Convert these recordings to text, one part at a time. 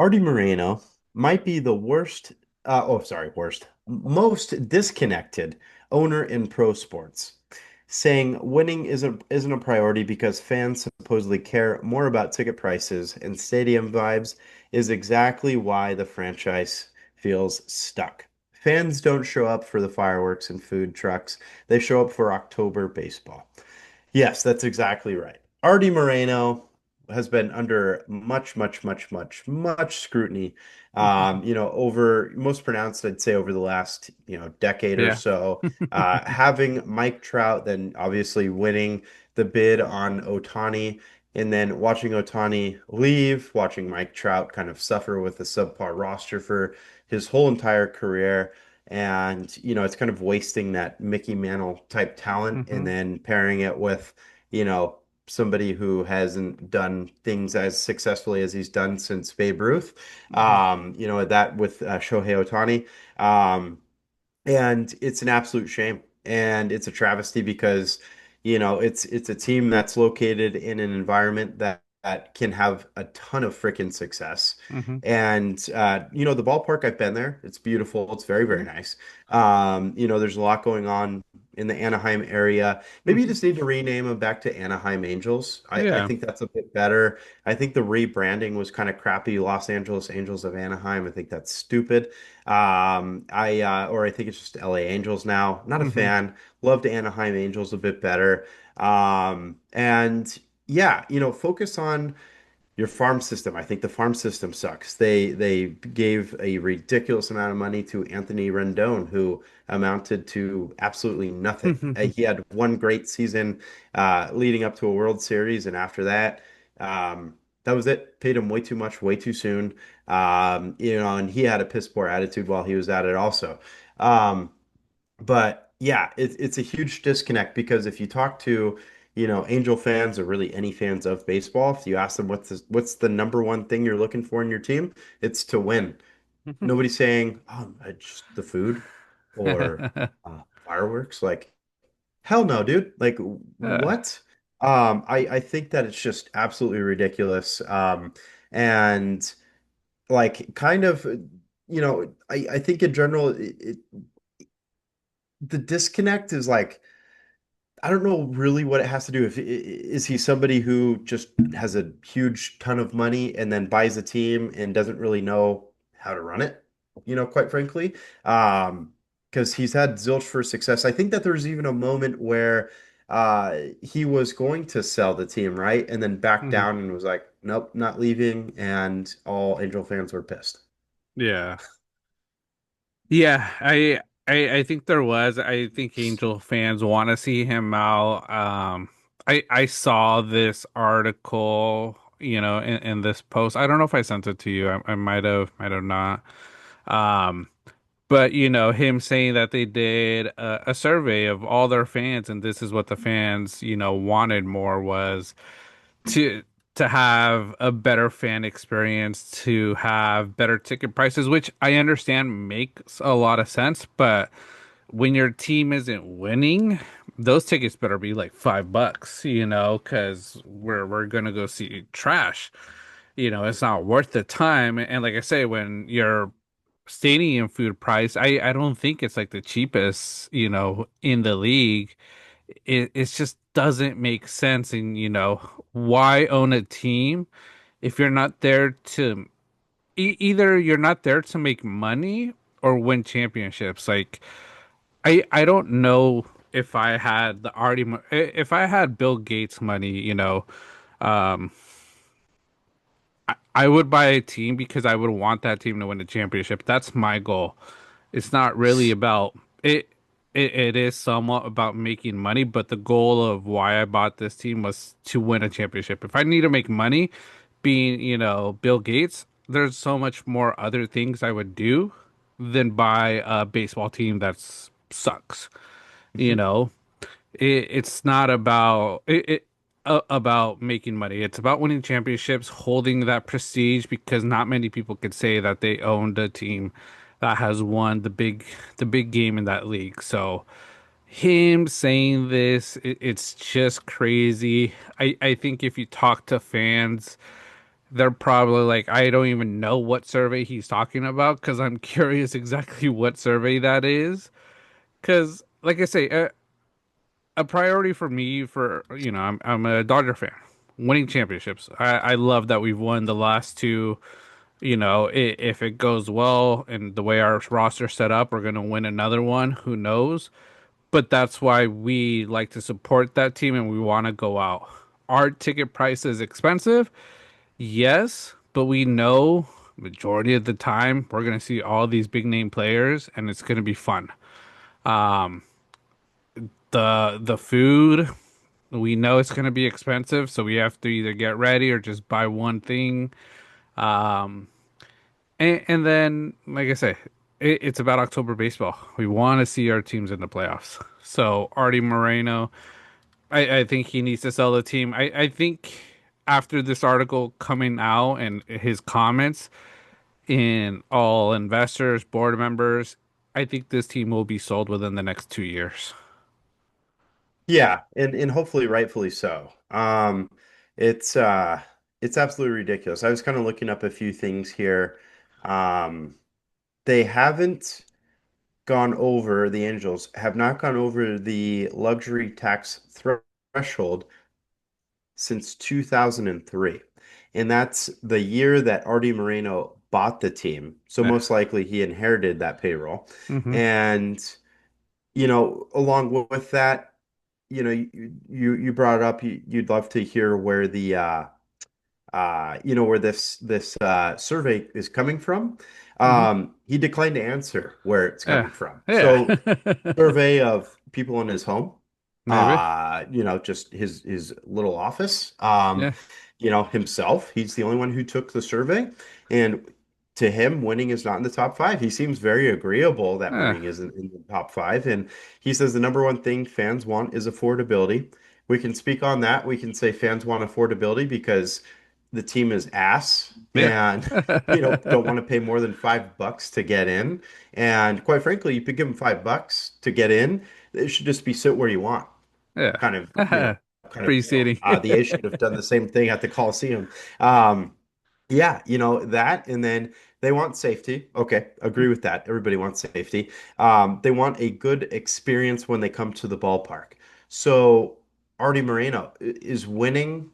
Arte Moreno might be the most disconnected owner in pro sports, saying winning isn't a priority because fans supposedly care more about ticket prices and stadium vibes is exactly why the franchise feels stuck. Fans don't show up for the fireworks and food trucks. They show up for October baseball. Yes, that's exactly right. Artie Moreno has been under much, much, much, much, much scrutiny. Over most pronounced, I'd say over the last, decade or Yeah. so. Having Mike Trout, then obviously winning the bid on Ohtani, and then watching Ohtani leave, watching Mike Trout kind of suffer with a subpar roster for his whole entire career. And, it's kind of wasting that Mickey Mantle type talent and hmm then pairing it with, you know, somebody who hasn't done things as successfully as he's done since Babe Ruth. hmm That with Shohei Ohtani. And it's an absolute shame. And it's a travesty because, it's a team that's located in an environment that can have a ton of freaking success. hmm And the ballpark, I've been there. It's beautiful. It's very, very nice. There's a lot going on in the Anaheim area. Maybe you hmm just need to rename them back to Anaheim Angels. I Yeah. think that's a bit better. I think the rebranding was kind of crappy. Los Angeles Angels of Anaheim. I think that's stupid. I think it's just LA Angels now. Not a hmm fan. Loved Anaheim Angels a bit better. And yeah, focus on your farm system. I think the farm system sucks. They gave a ridiculous amount of money to Anthony Rendon, who amounted to absolutely nothing. He had one great season leading up to a World Series, and after that, that was it. Paid him way too much, way too soon. And he had a piss poor attitude while he was at it also. Um, but yeah, it's a huge disconnect because if you talk to, Angel fans or really any fans of baseball, if you ask them what's the number one thing you're looking for in your team, it's to win. Nobody's saying, oh, just the food or fireworks. Like, hell no, dude. Like, Uh, what? I think that it's just absolutely ridiculous. And like kind of, I think in general, the disconnect is like I don't know really what it has to do. Is he somebody who just has a huge ton of money and then buys a team and doesn't really know how to run it, quite frankly. Because he's had zilch for success. I think that there was even a moment where he was going to sell the team, right? And then back mhm. down and was like, nope, not leaving. And all Angel fans were pissed. Yeah. Yeah, I think there was. I think Angel fans want to see him out. I saw this article, in this post. I don't know if I sent it to you. I might have not. Um, but him saying that they did a survey of all their fans, and this is what the fans, wanted more was to have a better fan experience, to have better ticket prices, which I understand makes a lot of sense, but when your team isn't winning, those tickets better be like $5, because we're gonna go see trash. It's not worth the time. And like I say, when your stadium food price, I don't think it's like the cheapest, in the league. It just doesn't make sense. And why own a team if you're not there to either you're not there to make money or win championships? Like I don't know if I had if I had Bill Gates money, um I would buy a team because I would want that team to win a championship. That's my goal. It's not really about it. It is somewhat about making money, but the goal of why I bought this team was to win a championship. If I need to make money, being, Bill Gates, there's so much more other things I would do than buy a baseball team that sucks. You know, it's not about making money. It's about winning championships, holding that prestige because not many people could say that they owned a team that has won the big game in that league. So him saying this, it's just crazy. I think if you talk to fans, they're probably like, I don't even know what survey he's talking about because I'm curious exactly what survey that is. Because, like I say, a priority for me, for I'm a Dodger fan, winning championships. I love that we've won the last two. If it goes well and the way our roster's set up, we're gonna win another one. Who knows? But that's why we like to support that team and we want to go out. Our ticket price is expensive, yes, but we know majority of the time we're gonna see all these big name players and it's gonna be fun. Um, the food, we know it's gonna be expensive, so we have to either get ready or just buy one thing. Um, and then, like I say, it's about October baseball. We want to see our teams in the playoffs. So Artie Moreno, I think he needs to sell the team. I think after this article coming out and his comments in all investors, board members, I think this team will be sold within the next 2 years. Yeah, and hopefully rightfully so. It's it's absolutely ridiculous. I was kind of looking up a few things here. Um, they haven't gone over, the Angels have not gone over the luxury tax threshold since 2003. And that's the year that Artie Moreno bought the team. So Yeah. most likely he inherited that payroll. Hmm. And, along with that, you brought it up, you'd love to hear where where this survey is coming from. Hmm. He declined to answer where it's Yeah. coming from. Yeah. So survey of people in his home, Maybe. just his little office, Yeah. himself. He's the only one who took the survey, and to him, winning is not in the top five. He seems very agreeable that Yeah. winning isn't in the top five, and he says the number one thing fans want is affordability. We can speak on that. We can say fans want affordability because the team is ass Yeah. and don't want to pay more than $5 to get in. And quite frankly, you could give them $5 to get in. It should just be sit where you want, Yeah. kind of, you know, kind of Free deal. seating. The A's should have done the same thing at the Coliseum. Um, yeah, that, and then they want safety. Okay, agree with that. Everybody wants safety. They want a good experience when they come to the ballpark. So Artie Moreno is winning,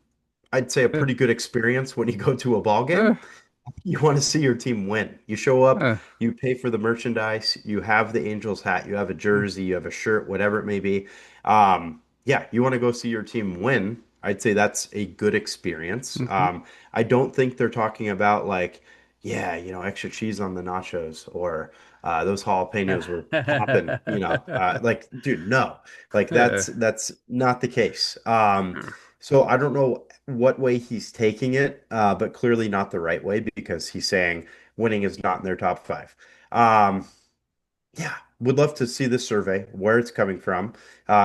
I'd say, a Yeah. pretty good experience when you go to a ball Yeah. game. You want to see your team win. You show up, Yeah. you pay for the merchandise, you have the Angels hat, you have a jersey, you have a shirt, whatever it may be. Yeah, you want to go see your team win. I'd say that's a good experience. Hmm. I don't think they're talking about like, yeah, extra cheese on the nachos or those jalapenos were popping, like, dude, no, like Yeah. that's not the case. So I don't know what way he's taking it, but clearly not the right way because he's saying winning is not in their top five. Um, yeah, would love to see this survey, where it's coming from.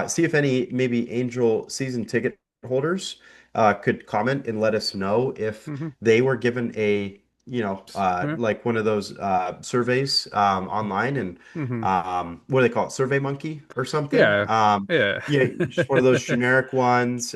See if any maybe Angel season ticket holders could comment and let us know if Hmm. they were given a, Yeah. like one of those surveys online and Hmm. what do they call it? Survey Monkey or something. Yeah. Yeah. Yeah, just one of those generic ones.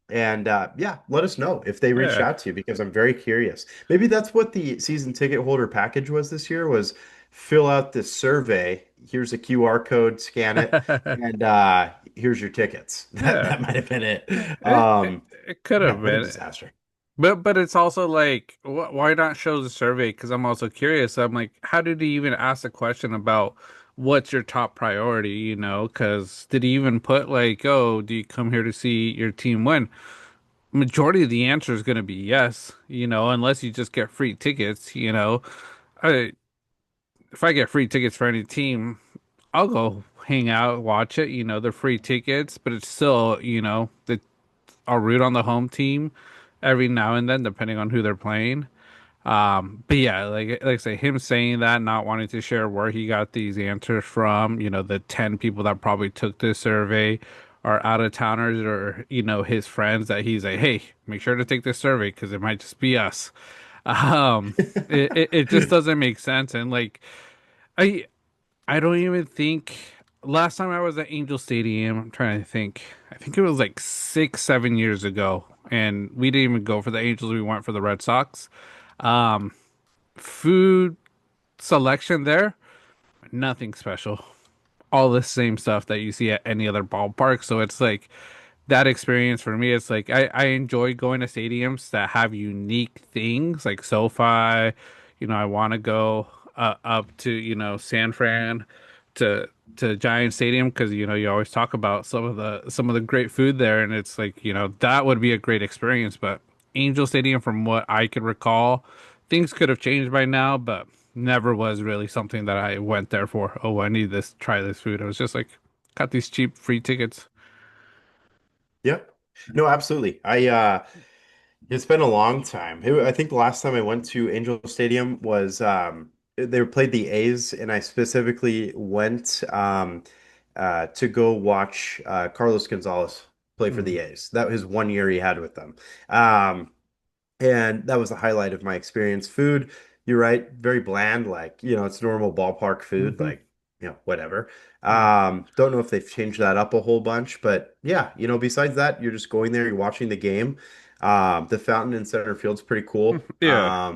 And yeah, let us know if they reached Yeah. out to you because I'm very curious. Maybe that's what the season ticket holder package was this year was fill out this survey. Here's a QR code, scan it, and here's your tickets. That Yeah. that might have been it. It could Yeah, have what a been. disaster. But it's also like, why not show the survey? Because I'm also curious. I'm like, how did he even ask a question about what's your top priority? Because did he even put like, oh, do you come here to see your team win? Majority of the answer is going to be yes. Unless you just get free tickets. I, if I get free tickets for any team, I'll go hang out, watch it. They're free tickets, but it's still, I'll root on the home team every now and then, depending on who they're playing. But yeah, like I say, him saying that, not wanting to share where he got these answers from, the 10 people that probably took this survey are out of towners or, his friends that he's like, hey, make sure to take this survey because it might just be us. Um, it just doesn't make sense. And like, I I don't even think last time I was at Angel Stadium, I'm trying to think. I think it was like 6, 7 years ago, and we didn't even go for the Angels. We went for the Red Sox. Um, Food selection there, nothing special. All the same stuff that you see at any other ballpark. So it's like that experience for me. It's like I enjoy going to stadiums that have unique things like SoFi. I want to go up to San Fran to Giant Stadium because you always talk about some of the great food there, and it's like that would be a great experience. But Angel Stadium, from what I could recall, things could have changed by now, but never was really something that I went there for. Oh, I need this, try this food. I was just like, got these cheap free tickets. Yep. No, absolutely. It's been a long time. I think the last time I went to Angel Stadium was they played the A's, and I specifically went to go watch Carlos Gonzalez play for Mm-hmm. the A's. That was 1 year he had with them. Um, and that was the highlight of my experience. Food, you're right, very bland, like, it's normal ballpark food, Mm-hmm. like, whatever. Yeah. Don't know if they've changed that up a whole bunch, but yeah, besides that, you're just going there, you're watching the game. The fountain in center field's pretty cool. Yeah.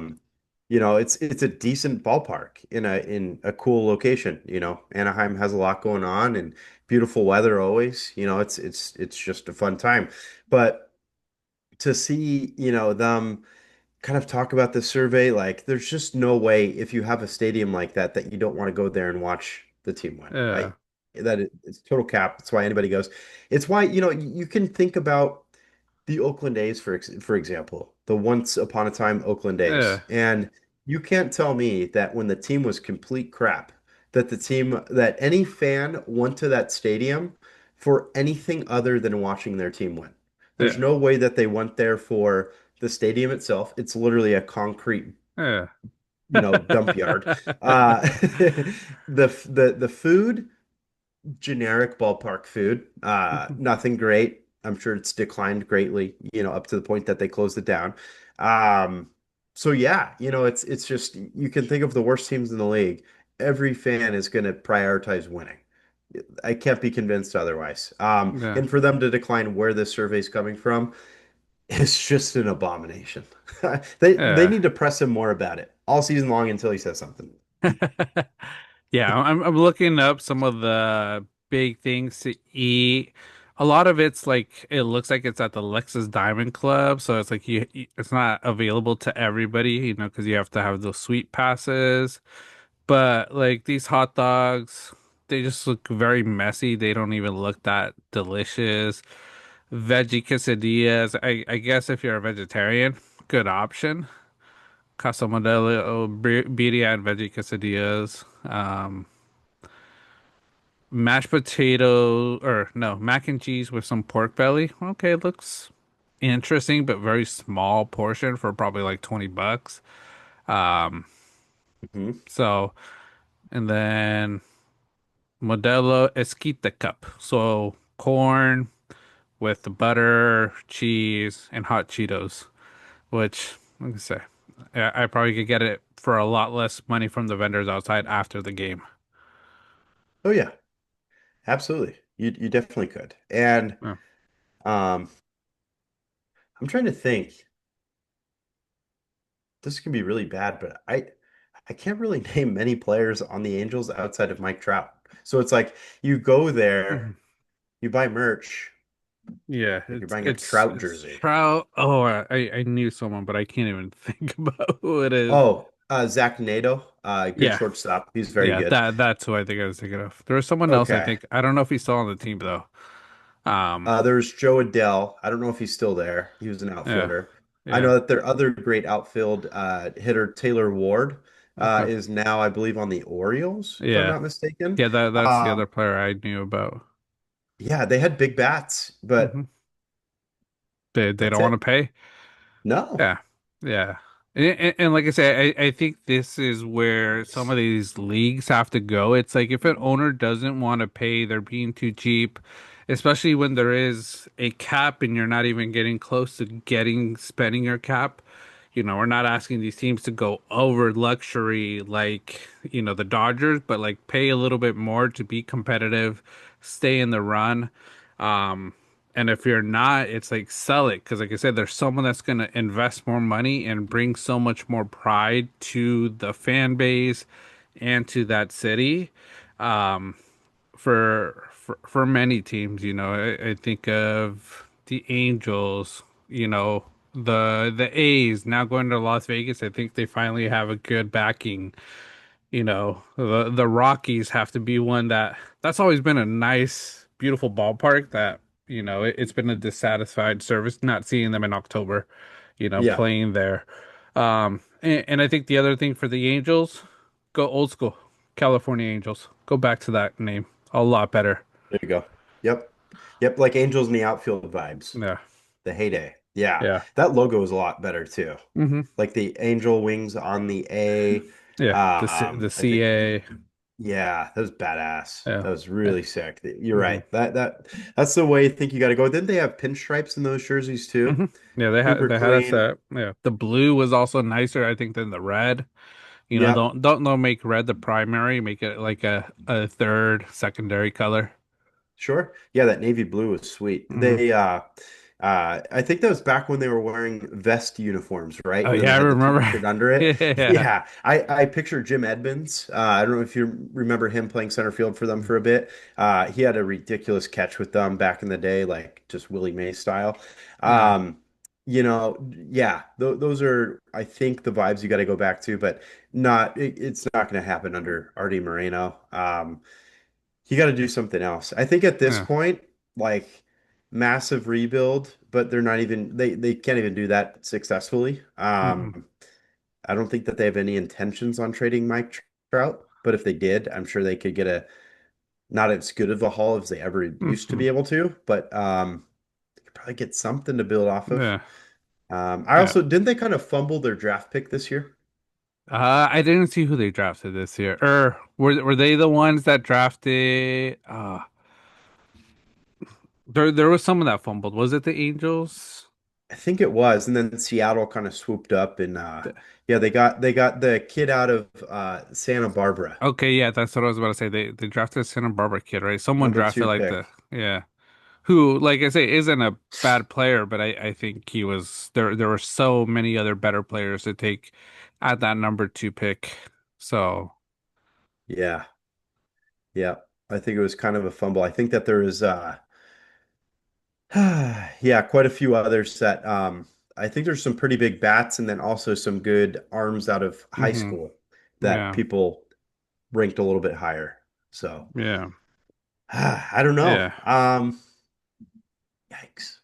It's a decent ballpark in a cool location. Anaheim has a lot going on and beautiful weather always. It's just a fun time. But to see, them kind of talk about the survey. Like, there's just no way if you have a stadium like that that you don't want to go there and watch the team win. Yeah. It's total cap. That's why anybody goes. It's why, you can think about the Oakland A's for example, the once upon a time Oakland Yeah. A's, and you can't tell me that when the team was complete crap, that any fan went to that stadium for anything other than watching their team win. There's Yeah. no way that they went there for the stadium itself. It's literally a concrete, Yeah. dump yard. Uh, the food, generic ballpark food. Nothing great. I'm sure it's declined greatly, up to the point that they closed it down. Um, so yeah, it's just you can think of the worst teams in the league. Every fan is going to prioritize winning. I can't be convinced otherwise. Yeah. And for them to decline where this survey is coming from, it's just an abomination. They Yeah. need to press him more about it all season long until he says something. Yeah, I'm looking up some of the big things to eat. A lot of it's like it looks like it's at the Lexus Diamond Club, so it's like it's not available to everybody, because you have to have those sweet passes. But like these hot dogs, they just look very messy. They don't even look that delicious. Veggie quesadillas. I guess if you're a vegetarian, good option. Casa Modelo, birria and veggie quesadillas. Mashed potato, or no, mac and cheese with some pork belly. Okay, looks interesting, but very small portion for probably like $20. Um, Mhm. so, and then Modelo Esquite cup. So corn with the butter, cheese, and hot Cheetos, which, like I say, I probably could get it for a lot less money from the vendors outside after the game. Oh yeah, absolutely. You definitely could. And Yeah. um, I'm trying to think. This can be really bad, but I can't really name many players on the Angels outside of Mike Trout. So it's like you go there, Mhm. you buy merch, Yeah, like you're it's buying a it's Trout it's jersey. Trout. Oh, I knew someone, but I can't even think about who it is. Oh, Zach Nato, good Yeah, shortstop. He's very yeah, good. that's who I think I was thinking of. There was someone else I Okay. think. I don't know if he's still on the team though. Um, There's Joe Adell. I don't know if he's still there. He was an yeah, outfielder. I yeah. know that their other great outfield hitter, Taylor Ward, Okay. is now, I believe, on the Orioles, if I'm Yeah. not mistaken. Yeah, that's the other Um, player I knew about. yeah, they had big bats, Hmm. but They that's don't want to it. pay. No. Yeah, yeah, and like I say, I think this is where some of these leagues have to go. It's like if an owner doesn't want to pay, they're being too cheap, especially when there is a cap and you're not even getting close to getting spending your cap. We're not asking these teams to go over luxury like, the Dodgers, but like pay a little bit more to be competitive, stay in the run. And if you're not, it's like sell it because, like I said, there's someone that's going to invest more money and bring so much more pride to the fan base and to that city. Um, for many teams, I think of the Angels, the A's now going to Las Vegas. I think they finally have a good backing. The Rockies have to be one that's always been a nice, beautiful ballpark that, it's been a dissatisfied service not seeing them in October, Yeah, playing there. And I think the other thing for the Angels, go old school, California Angels. Go back to that name. A lot better. there you go. Yep. Yep, like Angels in the Outfield vibes. Yeah. The heyday. Yeah. Yeah. That logo is a lot better too. Hmm. Like the angel wings on the A. Yeah. The I think CA. yeah, that was badass. Yeah. That was Yeah. really sick. You're Hmm. right. That's the way I think you got to go. Didn't they have pinstripes in those jerseys too? Hmm. Yeah, Super they had us clean. at, yeah. The blue was also nicer, I think, than the red. Yep. Don't make red the primary, make it like a third secondary color. Sure. Yeah, that navy blue was sweet. Hmm. I think that was back when they were wearing vest uniforms, right? Oh Where they yeah, I had the remember. t-shirt under it. Yeah. Yeah. I picture Jim Edmonds. I don't know if you remember him playing center field for them for a bit. He had a ridiculous catch with them back in the day, like just Willie Mays style. Yeah. Um, yeah, th those are, I think, the vibes you got to go back to, but it's not going to happen under Arte Moreno. You got to do something else. I think at this Yeah. point, like massive rebuild, but they're not even they can't even do that successfully. Mm-mm. I don't think that they have any intentions on trading Mike Trout, but if they did, I'm sure they could get a not as good of a haul as they ever used to Hmm. be able to, but they could probably get something to build off of. Yeah. I Yeah. also didn't they kind of fumble their draft pick this year? I didn't see who they drafted this year. Or were they the ones that drafted there was someone that fumbled. Was it the Angels? I think it was, and then Seattle kind of swooped up and The- yeah, they got the kid out of Santa Barbara, okay, yeah, that's what I was about to say. They drafted a Santa Barbara kid, right? Someone number drafted two like pick. the yeah. Who, like I say, isn't a bad player, but I think he was there were so many other better players to take at that number two pick. So Yeah, yeah. I think it was kind of a fumble. I think that there is yeah, quite a few others that I think there's some pretty big bats and then also some good arms out of high hmm. school that Yeah. people ranked a little bit higher. So Yeah. I don't know. Yeah. Yikes.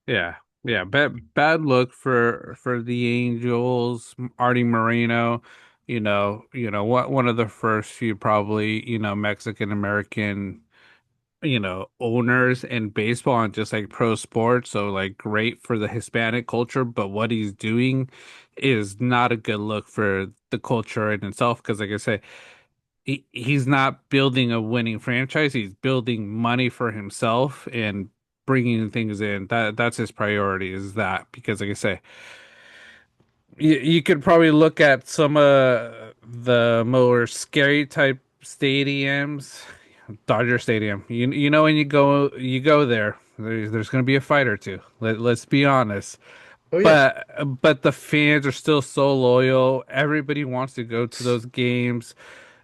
Yeah. Yeah. Bad look for the Angels, Artie Moreno, one of the first few probably, Mexican American, owners in baseball and just like pro sports. So like great for the Hispanic culture, but what he's doing is not a good look for the culture in itself. Because like I say, he's not building a winning franchise. He's building money for himself and bringing things in. That's his priority is that because like I say, you could probably look at some of the more scary type stadiums, Dodger Stadium. When you go there, there's going to be a fight or two. Let's be honest. Oh yeah. But the fans are still so loyal. Everybody wants to go to those games.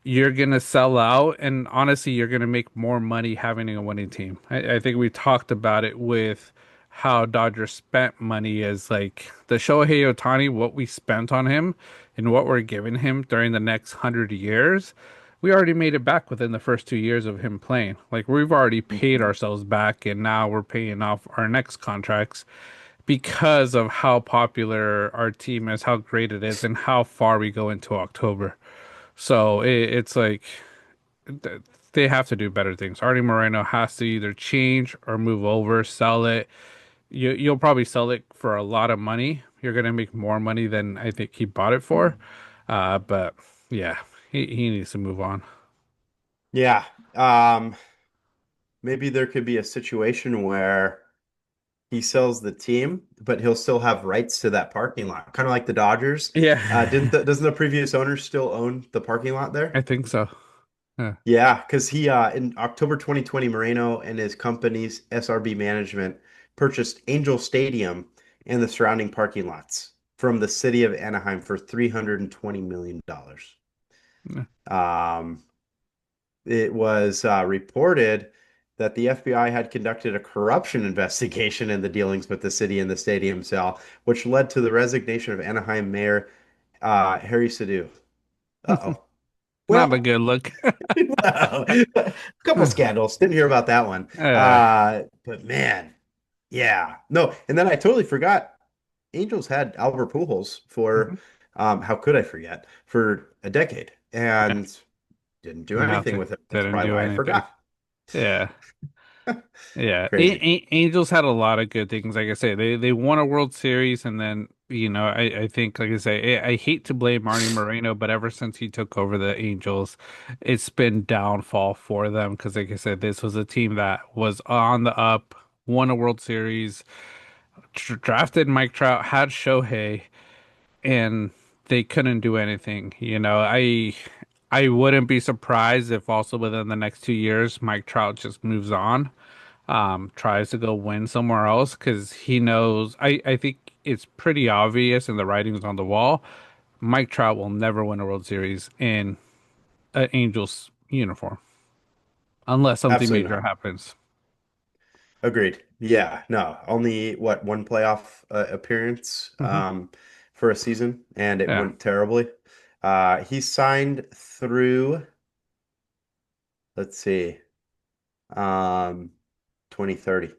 You're gonna sell out, and honestly, you're gonna make more money having a winning team. I think we talked about it with how Dodgers spent money as like the Shohei Ohtani, what we spent on him and what we're giving him during the next 100 years. We already made it back within the first 2 years of him playing. Like we've already paid Mhm. ourselves back, and now we're paying off our next contracts because of how popular our team is, how great it is, and how far we go into October. So it's like they have to do better things. Artie Moreno has to either change or move over, sell it. You'll probably sell it for a lot of money. You're gonna make more money than I think he bought it for. But yeah, he needs to move on. Yeah. Maybe there could be a situation where he sells the team, but he'll still have rights to that parking lot, kind of like the Dodgers. Yeah, Doesn't the previous owner still own the parking lot there? I think so. Yeah. Yeah, because he in October 2020, Moreno and his company's SRB management. purchased Angel Stadium and the surrounding parking lots from the city of Anaheim for $320 million. Yeah. Um, it was reported that the FBI had conducted a corruption investigation in the dealings with the city and the stadium sale, which led to the resignation of Anaheim Mayor Harry Sadu. Uh-oh. Not a Well, good look. well, a couple scandals. Didn't hear about that one. Yeah. But man, yeah. No, and then I totally forgot. Angels had Albert Pujols for, Mhm. how could I forget, for a decade Yeah. and didn't do anything Nothing. with it. That's Didn't probably do why I anything. forgot. Yeah. Yeah, Crazy. Angels had a lot of good things. Like I say, they won a World Series, and then I think, like I say, I hate to blame Arte Moreno, but ever since he took over the Angels, it's been downfall for them. Because, like I said, this was a team that was on the up, won a World Series, drafted Mike Trout, had Shohei, and they couldn't do anything. I wouldn't be surprised if also within the next 2 years, Mike Trout just moves on, tries to go win somewhere else because he knows. I think it's pretty obvious and the writing's on the wall. Mike Trout will never win a World Series in an Angels uniform unless something Absolutely major not. happens. Agreed. Yeah, no, only what one playoff appearance Hmm. for a season, and it Yeah. went terribly. He signed through, let's see, um, 2030.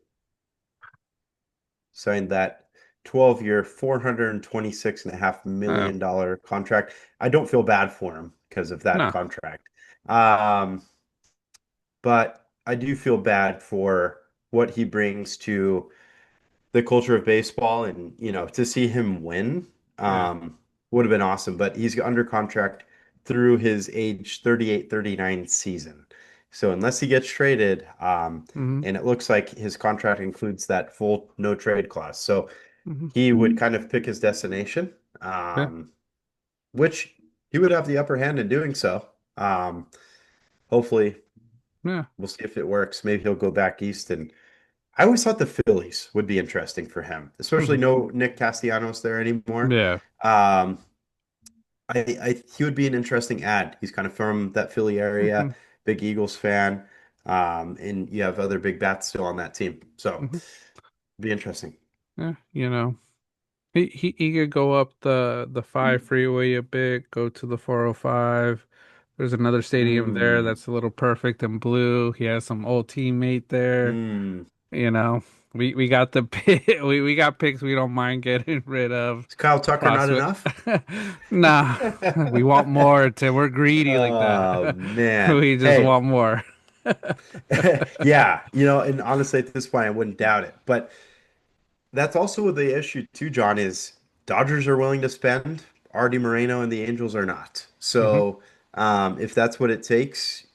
Signed that 12-year, $426.5 Uh, million contract. I don't feel bad for him because of that no. contract. Um, but I do feel bad for what he brings to the culture of baseball and to see him win Yeah. would have been awesome, but he's under contract through his age 38, 39 season. So unless he gets traded, Hmm. and it looks like his contract includes that full no trade clause, so Hmm. he would kind of pick his destination, Yeah. which he would have the upper hand in doing so. Hopefully Yeah. we'll see if it works. Maybe he'll go back east, and I always thought the Phillies would be interesting for him, especially Hmm. no Nick Castellanos there anymore. Yeah. Um, he would be an interesting ad. He's kind of from that Philly area, Hmm. big Eagles fan, and you have other big bats still on that team, so Hmm. it'd be interesting. Yeah. He could go up the 5 freeway a bit, go to the 405. There's another stadium there Mm, that's a little perfect in blue. He has some old teammate there. mm. You know, we got the pick, we got picks we don't mind getting rid of. Is Kyle Tucker not Prospect. enough? Nah, we want more. We're greedy like Oh that. man. We just Hey, want more. yeah, and honestly at this point I wouldn't doubt it. But that's also the issue too, John, is Dodgers are willing to spend, Arte Moreno and the Angels are not. Hmm. So if that's what it takes,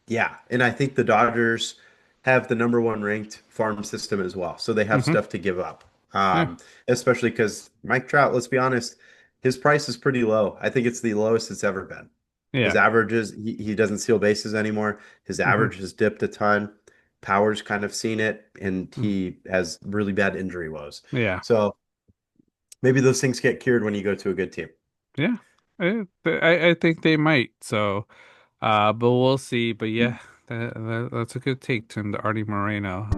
yeah. And I think the Dodgers have the number one ranked farm system as well. So they have Hmm. stuff to give up. Yeah. Especially because Mike Trout, let's be honest, his price is pretty low. I think it's the lowest it's ever been. His Yeah. averages, he doesn't steal bases anymore. His Hmm. average has dipped a ton. Power's kind of seen it, and he has really bad injury woes. Yeah. So maybe those things get cured when you go to a good team. Yeah. I think they might. So, but we'll see. But yeah, that's a good take, Tim, the Artie Moreno.